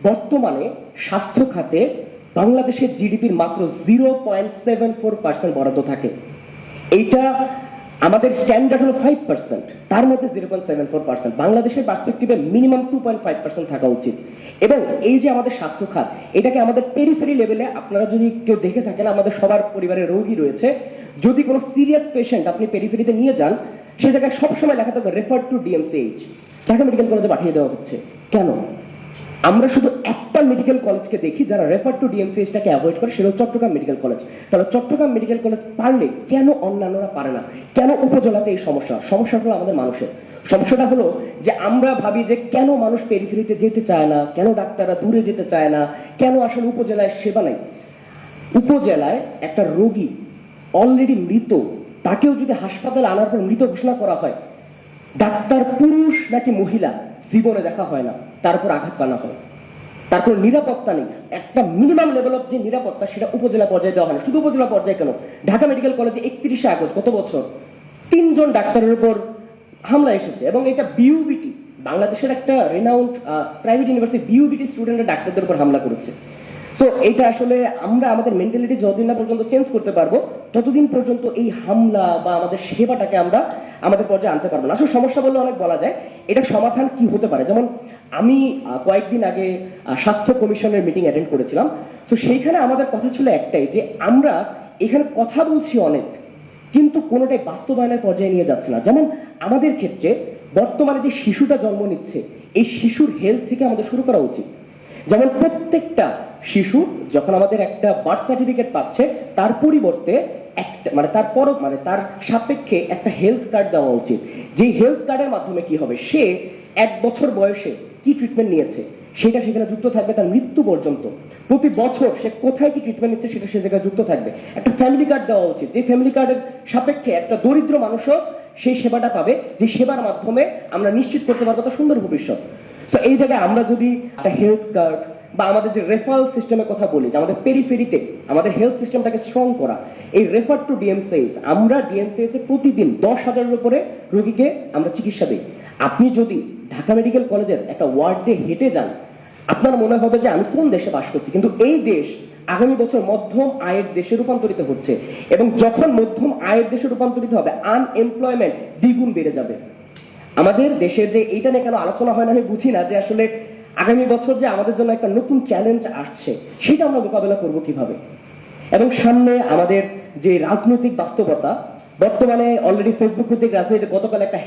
বর্তমানে স্বাস্থ্য খাতে বাংলাদেশের জিডিপির মাত্র 0.74% বরাদ্দ থাকে। এইটা আমাদের স্ট্যান্ডার্ড হলো 5%, তার মধ্যে 0.74%। বাংলাদেশের পার্সপেক্টিভে মিনিমাম 2.5% থাকা উচিত। এবং এই যে আমাদের স্বাস্থ্য খাত, এটাকে আমাদের পেরিফেরি লেভেলে, আপনারা যদি কেউ দেখে থাকেন, আমাদের সবার পরিবারে রোগী রয়েছে, যদি কোনো সিরিয়াস পেশেন্ট আপনি পেরিফেরিতে নিয়ে যান, সে জায়গায় সবসময় লেখা থাকবে refer to DMCH, Dhaka medical কলেজে পাঠিয়ে দেওয়া হচ্ছে। কেন? আমরা শুধু একটা মেডিকেল কলেজকে দেখি যারা রেফার টু ডিএমসিএইচটাকে অ্যাভয়েড করে, সেটা চট্টগ্রাম মেডিকেল কলেজ। তাহলে চট্টগ্রাম মেডিকেল কলেজ পারলে কেন অন্যান্যরা পারে না? কেন উপজেলাতে এই সমস্যা হলো আমাদের মানুষের। সমস্যাটা হলো যে আমরা ভাবি যে কেন মানুষ পেরিফেরিতে যেতে চায় না, কেন ডাক্তাররা দূরে যেতে চায় না, কেন আসলে উপজেলায় সেবা নাই। উপজেলায় একটা রোগী অলরেডি মৃত, তাকেও যদি হাসপাতালে আনার পর মৃত ঘোষণা করা হয়, ডাক্তার পুরুষ নাকি মহিলা জীবনে দেখা হয় না, তার উপর আঘাত পানা হয়, তারপর নিরাপত্তা নেই। একটা মিনিমাম লেভেল অফ যে নিরাপত্তা, সেটা উপজেলা পর্যায়ে দেওয়া হয় না। শুধু উপজেলা পর্যায়ে কেন, ঢাকা মেডিকেল কলেজে 31শে আগস্ট গত বছর 3 জন ডাক্তারের উপর হামলা এসেছে, এবং এটা বিইউবিটি, বাংলাদেশের একটা রেনাউন্ড প্রাইভেট ইউনিভার্সিটি, বিইউবিটি স্টুডেন্টরা ডাক্তারদের উপর হামলা করেছে। সো এইটা আসলে আমরা আমাদের মেন্টালিটি যতদিন না পর্যন্ত চেঞ্জ করতে পারবো, ততদিন পর্যন্ত এই হামলা বা আমাদের সেবাটাকে আমরা আমাদের পর্যায়ে আনতে পারবো না। আসলে সমস্যা বললে অনেক বলা যায়, এটা সমাধান কি হতে পারে। যেমন আমি কয়েকদিন আগে স্বাস্থ্য কমিশনের মিটিং অ্যাটেন্ড করেছিলাম। তো সেইখানে আমাদের কথা ছিল একটাই, যে আমরা এখানে কথা বলছি অনেক, কিন্তু কোনোটাই বাস্তবায়নের পর্যায়ে নিয়ে যাচ্ছে না। যেমন আমাদের ক্ষেত্রে বর্তমানে যে শিশুটা জন্ম নিচ্ছে, এই শিশুর হেলথ থেকে আমাদের শুরু করা উচিত। যেমন প্রত্যেকটা শিশু যখন আমাদের একটা বার্থ সার্টিফিকেট পাচ্ছে, তার পরিবর্তে একটা তার সাপেক্ষে একটা হেলথ কার্ড দেওয়া উচিত। যে হেলথ কার্ডের মাধ্যমে কি হবে, সে 1 বছর বয়সে কি ট্রিটমেন্ট নিয়েছে সেটা সেখানে যুক্ত থাকবে তার মৃত্যু পর্যন্ত। প্রতি বছর সে কোথায় কি ট্রিটমেন্ট নিচ্ছে সেটা সে জায়গায় যুক্ত থাকবে। একটা ফ্যামিলি কার্ড দেওয়া উচিত, যে ফ্যামিলি কার্ডের সাপেক্ষে একটা দরিদ্র মানুষও সেই সেবাটা পাবে, যে সেবার মাধ্যমে আমরা নিশ্চিত করতে পারবো তার সুন্দর ভবিষ্যৎ। তো এই জায়গায় আমরা যদি একটা হেলথ কার্ড বা আমাদের যে রেফারেল সিস্টেমের কথা বলি, যে আমাদের পেরিফেরিতে আমাদের হেলথ সিস্টেমটাকে স্ট্রং করা, এই রেফার টু ডিএমসিএইচ, আমরা ডিএমসিএইচ এ প্রতিদিন 10,000-এর উপরে রোগীকে আমরা চিকিৎসা দিই। আপনি যদি ঢাকা মেডিকেল কলেজের একটা ওয়ার্ড দিয়ে হেঁটে যান, আপনার মনে হবে যে আমি কোন দেশে বাস করছি। কিন্তু এই দেশ আগামী বছর মধ্যম আয়ের দেশে রূপান্তরিত হচ্ছে, এবং যখন মধ্যম আয়ের দেশে রূপান্তরিত হবে, আনএমপ্লয়মেন্ট দ্বিগুণ বেড়ে যাবে। আমাদের দেশের যে এইটা নিয়ে কেন আলোচনা হয় না আমি বুঝি না, যে আসলে আগামী বছর যে আমাদের জন্য একটা নতুন চ্যালেঞ্জ আসছে, সেটা আমরা মোকাবেলা করব কিভাবে। এবং সামনে আমাদের যে রাজনৈতিক বাস্তবতা, বর্তমানে অলরেডি ফেসবুক ভিত্তিক রাজনীতিতে গতকাল একটা